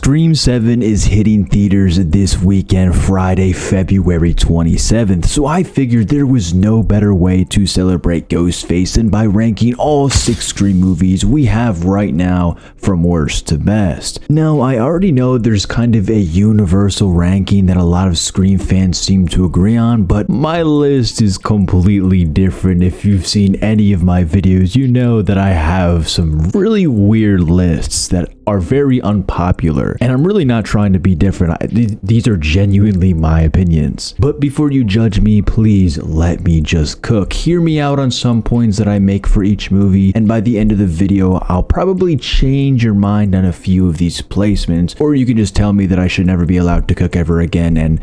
Scream 7 is hitting theaters this weekend, Friday, February 27th, so I figured there was no better way to celebrate Ghostface than by ranking all 6 Scream movies we have right now from worst to best. Now, I already know there's kind of a universal ranking that a lot of Scream fans seem to agree on, but my list is completely different. If you've seen any of my videos, you know that I have some really weird lists that are very unpopular, and I'm really not trying to be different. These are genuinely my opinions. But before you judge me, please let me just cook. Hear me out on some points that I make for each movie, and by the end of the video, I'll probably change your mind on a few of these placements, or you can just tell me that I should never be allowed to cook ever again, and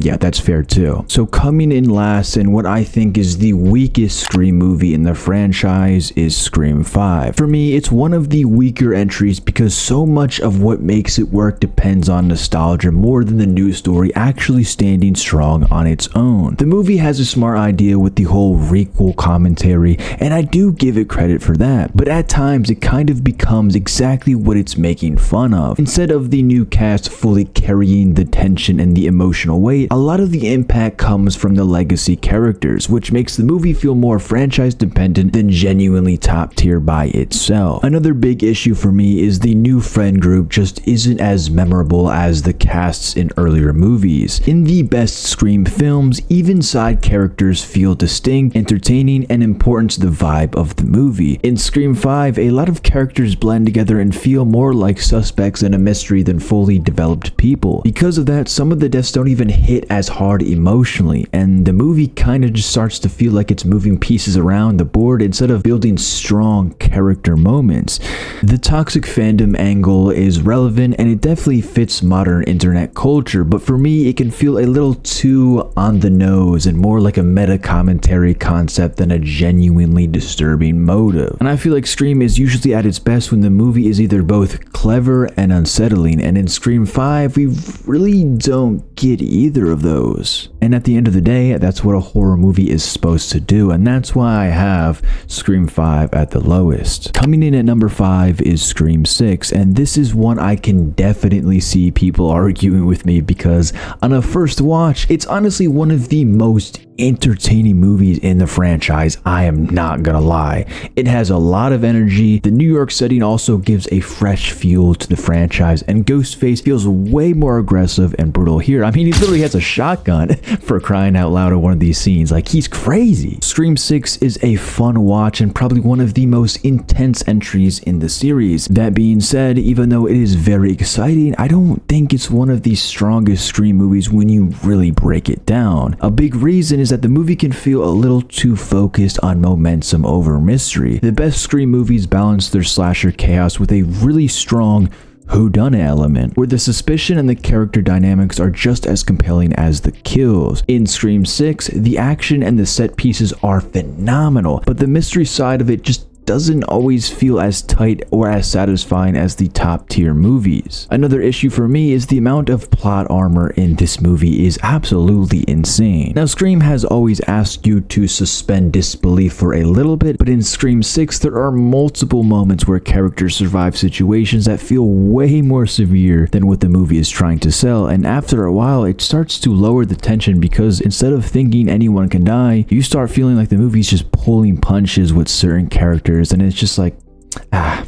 yeah, that's fair too. So coming in last, and what I think is the weakest Scream movie in the franchise, is Scream 5. For me, it's one of the weaker entries because so much of what makes it work depends on nostalgia more than the new story actually standing strong on its own. The movie has a smart idea with the whole requel commentary, and I do give it credit for that, but at times it kind of becomes exactly what it's making fun of. Instead of the new cast fully carrying the tension and the emotional weight, a lot of the impact comes from the legacy characters, which makes the movie feel more franchise dependent than genuinely top tier by itself. Another big issue for me is the new friend group just isn't as memorable as the casts in earlier movies. In the best Scream films, even side characters feel distinct, entertaining, and important to the vibe of the movie. In Scream 5, a lot of characters blend together and feel more like suspects in a mystery than fully developed people. Because of that, some of the deaths don't even hit as hard emotionally, and the movie kind of just starts to feel like it's moving pieces around the board instead of building strong character moments. The toxic fandom angle is relevant, and it definitely fits modern internet culture, but for me it can feel a little too on the nose and more like a meta commentary concept than a genuinely disturbing motive. And I feel like Scream is usually at its best when the movie is either both clever and unsettling, and in Scream 5 we really don't get either of those. And at the end of the day, that's what a horror movie is supposed to do, and that's why I have Scream 5 at the lowest. Coming in at number 5 is Scream 6, and this is one I can definitely see people arguing with me because on a first watch, it's honestly one of the most entertaining movies in the franchise. I am not gonna lie. It has a lot of energy. The New York setting also gives a fresh feel to the franchise, and Ghostface feels way more aggressive and brutal here. I mean, he literally has a shotgun for crying out loud in one of these scenes. Like, he's crazy. Scream 6 is a fun watch and probably one of the most intense entries in the series. That being said, even though it is very exciting, I don't think it's one of the strongest Scream movies when you really break it down. A big reason is that the movie can feel a little too focused on momentum over mystery. The best Scream movies balance their slasher chaos with a really strong whodunit element, where the suspicion and the character dynamics are just as compelling as the kills. In Scream 6, the action and the set pieces are phenomenal, but the mystery side of it just doesn't always feel as tight or as satisfying as the top tier movies. Another issue for me is the amount of plot armor in this movie is absolutely insane. Now, Scream has always asked you to suspend disbelief for a little bit, but in Scream 6 there are multiple moments where characters survive situations that feel way more severe than what the movie is trying to sell, and after a while it starts to lower the tension because instead of thinking anyone can die, you start feeling like the movie's just pulling punches with certain characters, and it's just like,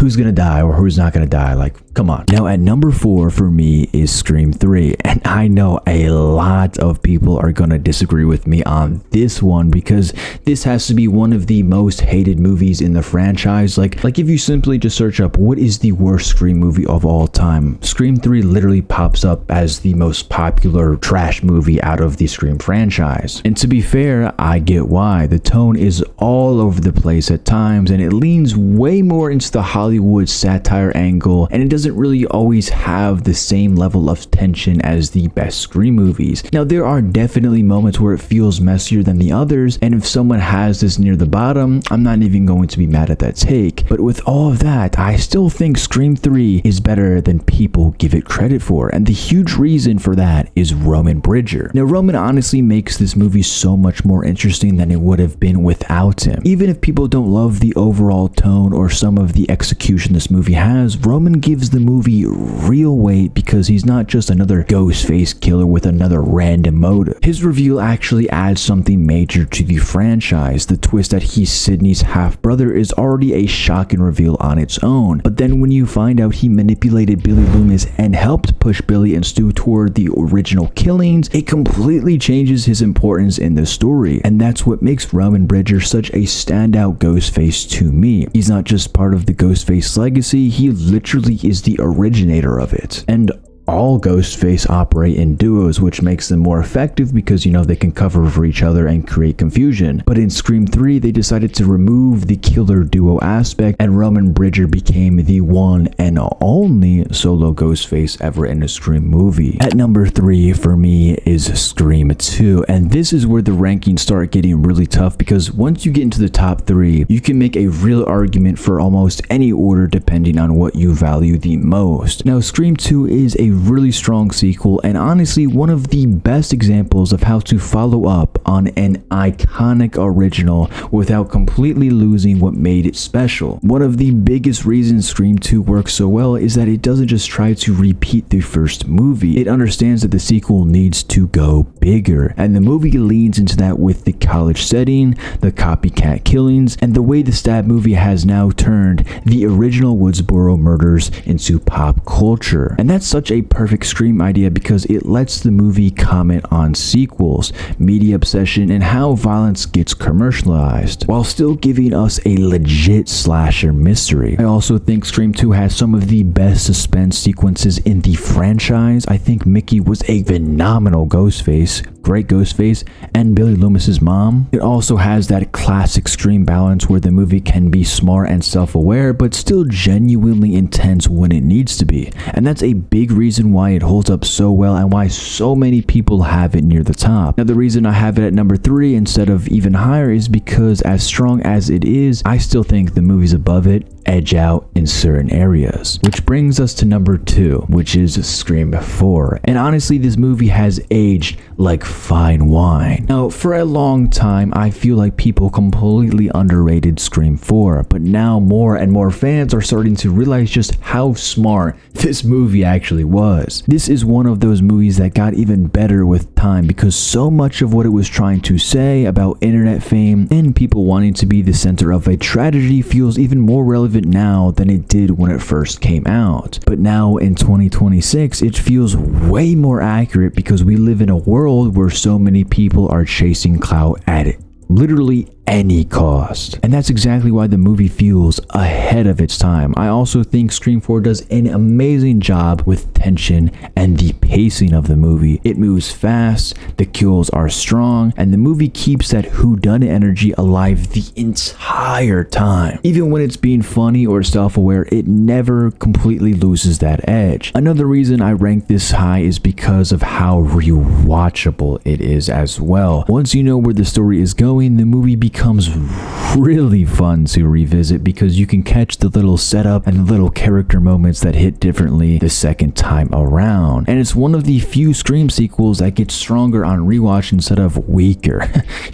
who's gonna die or who's not gonna die? Like, come on. Now at number 4 for me is Scream 3, and I know a lot of people are gonna disagree with me on this one because this has to be one of the most hated movies in the franchise. Like if you simply just search up what is the worst Scream movie of all time, Scream 3 literally pops up as the most popular trash movie out of the Scream franchise. And to be fair, I get why. The tone is all over the place at times, and it leans way more into the Hollywood satire angle, and it doesn't really always have the same level of tension as the best Scream movies. Now, there are definitely moments where it feels messier than the others, and if someone has this near the bottom, I'm not even going to be mad at that take. But with all of that, I still think Scream 3 is better than people give it credit for, and the huge reason for that is Roman Bridger. Now, Roman honestly makes this movie so much more interesting than it would have been without him. Even if people don't love the overall tone or some of the execution this movie has, Roman gives the movie real weight because he's not just another Ghostface killer with another random motive. His reveal actually adds something major to the franchise. The twist that he's Sidney's half-brother is already a shocking reveal on its own, but then when you find out he manipulated Billy Loomis and helped push Billy and Stu toward the original killings, it completely changes his importance in the story, and that's what makes Roman Bridger such a standout Ghostface to me. He's not just part of the Ghostface legacy, he literally is the originator of it. And all Ghostface operate in duos, which makes them more effective because, they can cover for each other and create confusion. But in Scream 3, they decided to remove the killer duo aspect, and Roman Bridger became the one and only solo Ghostface ever in a Scream movie. At number 3 for me is Scream 2, and this is where the rankings start getting really tough because once you get into the top 3, you can make a real argument for almost any order depending on what you value the most. Now, Scream 2 is a really strong sequel and honestly one of the best examples of how to follow up on an iconic original without completely losing what made it special. One of the biggest reasons Scream 2 works so well is that it doesn't just try to repeat the first movie. It understands that the sequel needs to go bigger, and the movie leans into that with the college setting, the copycat killings, and the way the Stab movie has now turned the original Woodsboro murders into pop culture. And that's such a perfect Scream idea because it lets the movie comment on sequels, media obsession, and how violence gets commercialized, while still giving us a legit slasher mystery. I also think Scream 2 has some of the best suspense sequences in the franchise. I think Mickey was a phenomenal Ghostface, great Ghostface, and Billy Loomis's mom. It also has that classic Scream balance where the movie can be smart and self-aware, but still genuinely intense when it needs to be. And that's a big reason why it holds up so well and why so many people have it near the top. Now, the reason I have it at number 3 instead of even higher is because as strong as it is, I still think the movies above it edge out in certain areas. Which brings us to number 2, which is Scream 4. And honestly, this movie has aged like fine wine. Now, for a long time, I feel like people completely underrated Scream 4, but now more and more fans are starting to realize just how smart this movie actually was. This is one of those movies that got even better with time because so much of what it was trying to say about internet fame and people wanting to be the center of a tragedy feels even more relevant now than it did when it first came out. But now in 2026, it feels way more accurate because we live in a world where so many people are chasing clout at literally any cost. And that's exactly why the movie feels ahead of its time. I also think Scream 4 does an amazing job with tension and the pacing of the movie. It moves fast, the kills are strong, and the movie keeps that whodunit energy alive the entire time. Even when it's being funny or self-aware, it never completely loses that edge. Another reason I rank this high is because of how rewatchable it is as well. Once you know where the story is going, the movie becomes really fun to revisit because you can catch the little setup and the little character moments that hit differently the second time around. And it's one of the few Scream sequels that gets stronger on rewatch instead of weaker.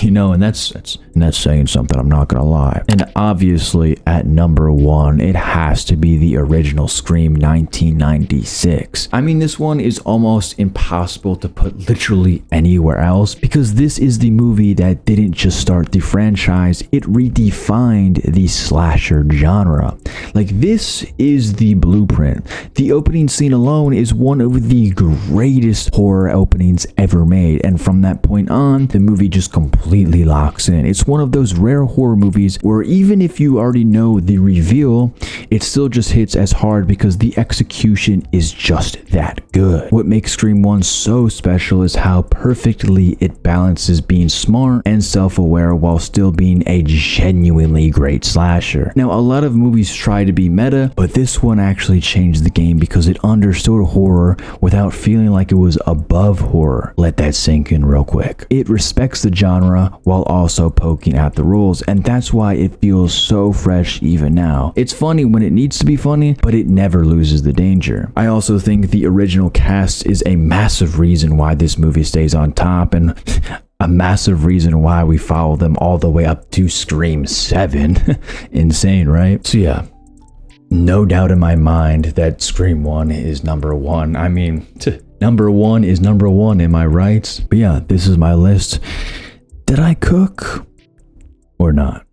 And that's saying something, I'm not gonna lie. And obviously at number 1, it has to be the original Scream 1996. I mean, this one is almost impossible to put literally anywhere else because this is the movie that didn't just start the franchise, it redefined the slasher genre. Like, this is the blueprint. The opening scene alone is one of the greatest horror openings ever made, and from that point on, the movie just completely locks in. It's one of those rare horror movies where even if you already know the reveal, it still just hits as hard because the execution is just that good. What makes Scream 1 so special is how perfectly it balances being smart and self-aware while still being a genuinely great slasher. Now, a lot of movies try to be meta, but this one actually changed the game because it understood horror without feeling like it was above horror. Let that sink in real quick. It respects the genre while also poking at the rules, and that's why it feels so fresh even now. It's funny when it needs to be funny, but it never loses the danger. I also think the original cast is a massive reason why this movie stays on top, and a massive reason why we follow them all the way up to Scream 7. Insane, right? So yeah, no doubt in my mind that Scream 1 is number one. I mean, number one is number one, am I right? But yeah, this is my list. Did I cook or not?